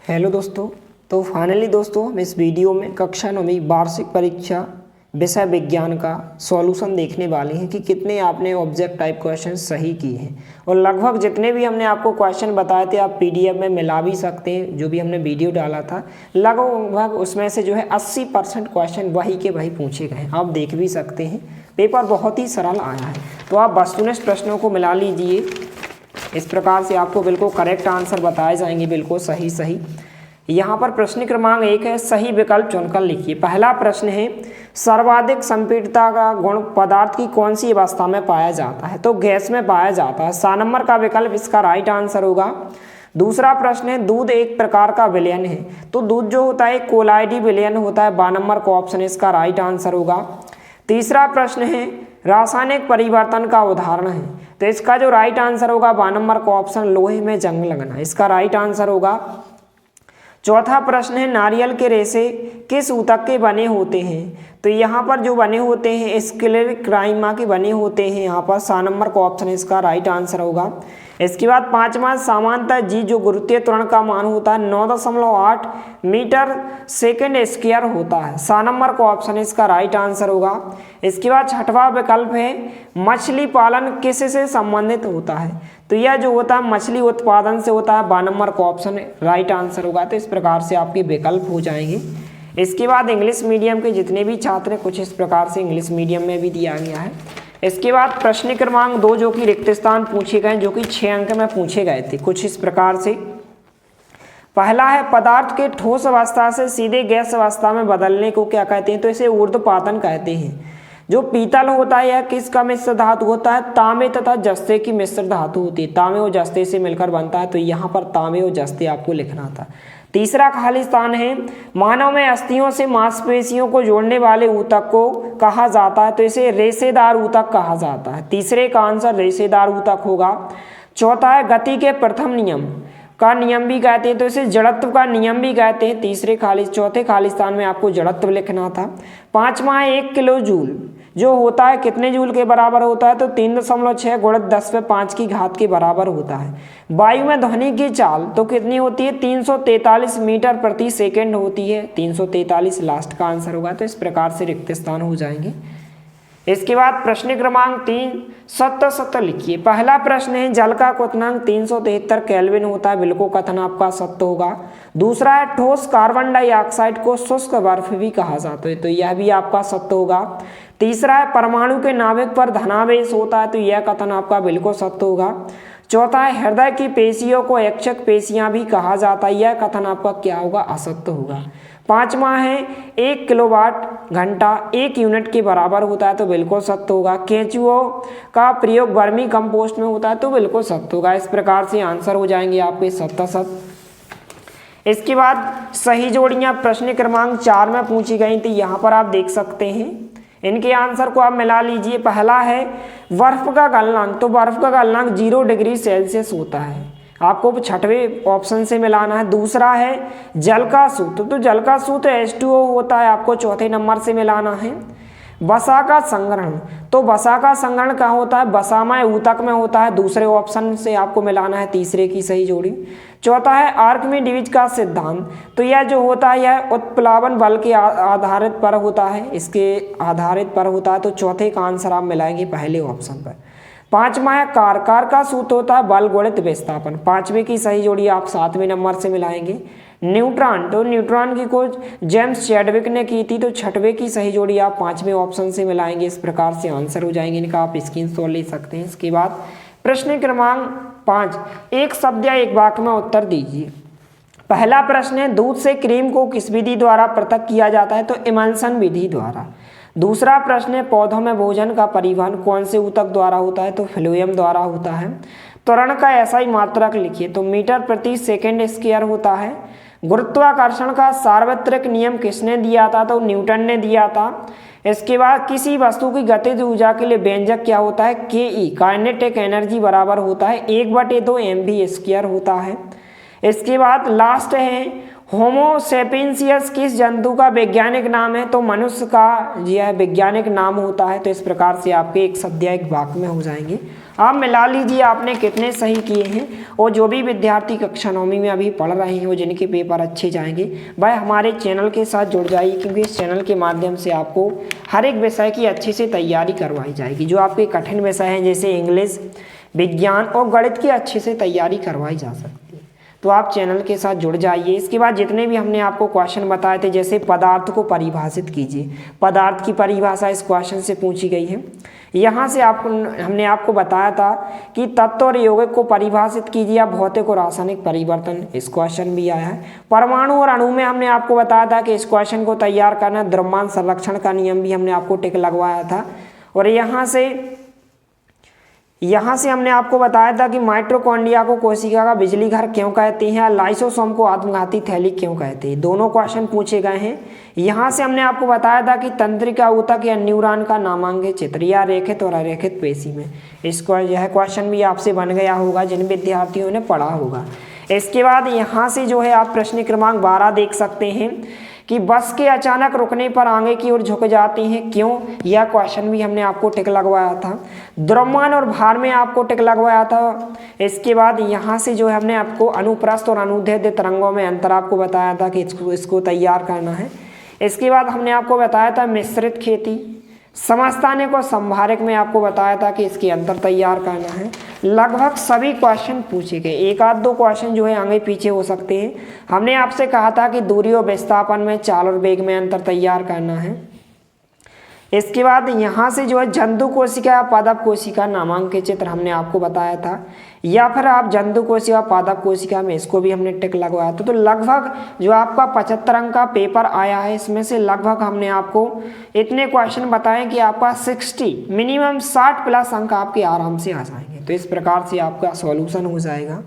Hello दोस्तों। तो finally दोस्तों हम इस वीडियो में कक्षा 9वीं वार्षिक परीक्षा विषय विज्ञान का सॉल्यूशन देखने वाले हैं कि कितने आपने ऑब्जेक्ट टाइप क्वेश्चन सही किए हैं। और लगभग जितने भी हमने आपको क्वेश्चन बताए थे आप पीडीएफ में मिला भी सकते हैं, जो भी हमने वीडियो डाला था लगभग उसमें से जो है 80% क्वेश्चन वही के वही पूछे गए, आप देख भी सकते हैं। पेपर बहुत ही सरल आया है, तो आप वस्तुनिष्ठ प्रश्नों को मिला लीजिए। इस प्रकार से आपको बिल्कुल करेक्ट आंसर बताए जाएंगे, बिल्कुल सही। यहाँ पर प्रश्न क्रमांक 1 है, सही विकल्प चुनकर लिखिए। पहला प्रश्न है, सर्वाधिक संपीड़ितता का गुण पदार्थ की कौन सी अवस्था में पाया जाता है? तो गैस में पाया जाता है। 7 नंबर का विकल्प इसका राइट आंसर होगा। दूसरा प्रश्न है, दूध एक प्रकार का विलयन है। तो दूध जो होता है कोलाइडी विलयन होता है। 12 नंबर का ऑप्शन इसका राइट आंसर होगा। तीसरा प्रश्न है, रासायनिक परिवर्तन का उदाहरण है। तो इसका जो राइट आंसर होगा 12 नंबर का ऑप्शन लोहे में जंग लगना, इसका राइट आंसर होगा। चौथा प्रश्न है, नारियल के रेशे किस ऊतक के बने होते हैं? तो यहाँ पर जो बने होते हैं स्क्लेरोक्राइमा के बने होते हैं। यहाँ पर 7 नंबर का ऑप्शन इसका राइट आंसर होगा। इसके बाद पांचवा, सामान्यतः जी जो गुरुत्वीय त्वरण का मान होता है 9.8 मीटर सेकेंड स्क्वायर होता है। 7 नंबर का ऑप्शन इसका राइट आंसर होगा। इसके बाद छठवां विकल्प है, मछली पालन किससे संबंधित होता है? तो यह जो होता है मछली उत्पादन से होता है। 12 नंबर का ऑप्शन राइट आंसर होगा। तो इस प्रकार से आपके विकल्प हो जाएंगे। इसके बाद इंग्लिश मीडियम के जितने भी छात्र हैं कुछ इस प्रकार से इंग्लिश मीडियम में भी दिया गया है। इसके बाद प्रश्न क्रमांक 2 जो कि रिक्त स्थान पूछे गए, जो कि 6 अंक में पूछे गए थे कुछ इस प्रकार से। पहला है, पदार्थ के ठोस अवस्था से सीधे गैस अवस्था में बदलने को क्या कहते हैं? तो इसे ऊर्ध्वपातन कहते हैं। जो पीतल होता है यह किसका मिश्र धातु होता है? तांबे तथा जस्ते की मिश्र धातु होती है। तांबे और जस्ते से मिलकर बनता है। तो यहाँ पर तांबे और जस्ते आपको लिखना था। तीसरा खाली स्थान है, मानव में अस्थियों से मांसपेशियों को जोड़ने वाले ऊतक को कहा जाता है। तो इसे रेशेदार ऊतक कहा जाता है। तीसरे का आंसर रेशेदार ऊतक होगा। चौथा है, गति के प्रथम नियम का नियम भी कहते हैं। तो इसे जड़त्व का नियम भी कहते हैं। चौथे खाली स्थान में आपको जड़त्व लिखना था। पांचवा है, 1 किलो जूल जो होता है कितने जूल के बराबर होता है? तो 3.6 × 10⁵ की घात के बराबर होता है। वायु में ध्वनि की चाल तो कितनी होती है? 343 मीटर प्रति सेकेंड होती है। 343 लास्ट का आंसर होगा। तो इस प्रकार से रिक्त स्थान हो जाएंगे। इसके बाद प्रश्न क्रमांक 3 सत्य लिखिए। पहला प्रश्न है, जल का क्वथनांक 373 केल्विन होता है। बिल्कुल कथन आपका सत्य होगा। दूसरा है, ठोस कार्बन डाइऑक्साइड को शुष्क बर्फ भी कहा जाता है। तो यह भी आपका सत्य होगा। तीसरा है, परमाणु के नाभिक पर धनावेश होता है। तो यह कथन आपका बिल्कुल सत्य होगा। चौथा है, हृदय की पेशियों को ऐच्छिक पेशियां भी कहा जाता है। यह कथन आपका क्या होगा? असत्य होगा। पांचवा है, 1 किलोवाट घंटा 1 यूनिट के बराबर होता है। तो बिल्कुल सत्य होगा। केंचुओं का प्रयोग वर्मी कंपोस्ट में होता है। तो बिल्कुल सत्य होगा। इस प्रकार से आंसर हो जाएंगे आपके सत्य। इसके बाद सही जोड़ियां प्रश्न क्रमांक 4 में पूछी गई थी। यहाँ पर आप देख सकते हैं, इनके आंसर को आप मिला लीजिए। पहला है, बर्फ का गलनांक। तो बर्फ का गलनांक 0 डिग्री सेल्सियस होता है। आपको 6वें ऑप्शन से मिलाना है। दूसरा है, जल का सूत्र। तो जल का सूत्र H2O होता है। आपको 4थे नंबर से मिलाना है। वसा का संग्रहण। तो वसा का संग्रहण कहाँ होता है? वसामय ऊतक में होता है। दूसरे ऑप्शन से आपको मिलाना है तीसरे की सही जोड़ी। चौथा है, आर्किमिडीज का सिद्धांत। तो यह जो होता है यह उत्प्लावन बल के आधारित पर होता है, इसके आधारित पर होता है। तो चौथे का आंसर आप मिलाएंगे पहले ऑप्शन पर। पांचवा है, कार का सूत्र होता है बल गुणित विस्थापन। 5वें की सही जोड़ी आप 7वें नंबर से मिलाएंगे। न्यूट्रॉन। तो न्यूट्रॉन की खोज जेम्स चैडविक ने की थी। तो 6वें की सही जोड़ी आप 5वें ऑप्शन से मिलाएंगे। इस प्रकार से आंसर हो जाएंगे इनका, आप स्क्रीनशॉट ले सकते हैं। इसके बाद प्रश्न क्रमांक 5, एक शब्द या एक वाक्य में उत्तर दीजिए। पहला प्रश्न है, दूध से क्रीम को किस विधि द्वारा पृथक किया जाता है? तो इमल्सन विधि द्वारा। दूसरा प्रश्न है, पौधों में भोजन का परिवहन कौन से ऊतक द्वारा होता है? तो फ्लोएम द्वारा होता है। त्वरण का SI मात्रक लिखिए। तो मीटर प्रति सेकेंड स्क्वायर होता है। गुरुत्वाकर्षण का सार्वत्रिक नियम किसने दिया था? तो न्यूटन ने दिया था। इसके बाद किसी वस्तु की गतिज ऊर्जा के लिए व्यंजक क्या होता है? KE काइनेटिक एनर्जी बराबर होता है 1/2 mv² होता है। इसके बाद लास्ट है, होमो सेपियंसियस किस जंतु का वैज्ञानिक नाम है? तो मनुष्य का यह वैज्ञानिक नाम होता है। तो इस प्रकार से आपके एक शब्द या एक वाक्य में हो जाएंगे। आप मिला लीजिए आपने कितने सही किए हैं। और जो भी विद्यार्थी कक्षा 9वीं में अभी पढ़ रहे हैं और जिनके पेपर अच्छे जाएंगे वह हमारे चैनल के साथ जुड़ जाइए, क्योंकि इस चैनल के माध्यम से आपको हर एक विषय की अच्छे से तैयारी करवाई जाएगी। जो आपके कठिन विषय हैं जैसे इंग्लिश, विज्ञान और गणित की अच्छे से तैयारी करवाई जा सकती है। तो आप चैनल के साथ जुड़ जाइए। इसके बाद जितने भी हमने आपको क्वेश्चन बताए थे, जैसे पदार्थ को परिभाषित कीजिए, पदार्थ की परिभाषा इस क्वेश्चन से पूछी गई है। यहाँ से हमने आपको बताया था कि तत्व और यौगिक को परिभाषित कीजिए या भौतिक और रासायनिक परिवर्तन, इस क्वेश्चन भी आया है। परमाणु और अणु में हमने आपको बताया था कि इस क्वेश्चन को तैयार करना, द्रव्यमान संरक्षण का नियम भी हमने आपको टिक लगवाया था। और यहाँ से हमने आपको बताया था कि माइटोकॉन्ड्रिया को कोशिका का बिजली घर क्यों कहते हैं, लाइसोसोम को आत्मघाती थैली क्यों कहते हैं, दोनों क्वेश्चन पूछे गए हैं। यहाँ से हमने आपको बताया था कि तंत्रिका ऊतक या न्यूरॉन का नामांक चित्र या रेखित और अरेखित पेशी में, इसको यह क्वेश्चन भी आपसे बन गया होगा जिन विद्यार्थियों ने पढ़ा होगा। इसके बाद यहाँ से जो है आप प्रश्न क्रमांक 12 देख सकते हैं कि बस के अचानक रुकने पर आगे की ओर झुक जाती हैं क्यों, यह क्वेश्चन भी हमने आपको टिक लगवाया था। द्रव्यमान और भार में आपको टिक लगवाया था। इसके बाद यहाँ से जो है हमने आपको अनुप्रस्थ और अनुदैर्ध्य तरंगों में अंतर आपको बताया था कि इसको तैयार करना है। इसके बाद हमने आपको बताया था मिश्रित खेती, समस्थानिक और संभारक में आपको बताया था कि इसके अंतर तैयार करना है। लगभग सभी क्वेश्चन पूछे गए, एक आध दो क्वेश्चन जो है आगे पीछे हो सकते हैं। हमने आपसे कहा था कि दूरी और विस्थापन में, चाल और वेग में अंतर तैयार करना है। इसके बाद यहाँ से जो है जंतु कोशिका या पादप कोशिका नामांक के चित्र हमने आपको बताया था, या फिर आप जंतु कोशिका पादप कोशिका में, इसको भी हमने टिक लगवाया था। तो लगभग जो आपका 75 अंक का पेपर आया है, इसमें से लगभग हमने आपको इतने क्वेश्चन बताए कि आपका 60 मिनिमम 60 प्लस अंक आपके आराम से आ जाएंगे। तो इस प्रकार से आपका सॉल्यूशन हो जाएगा।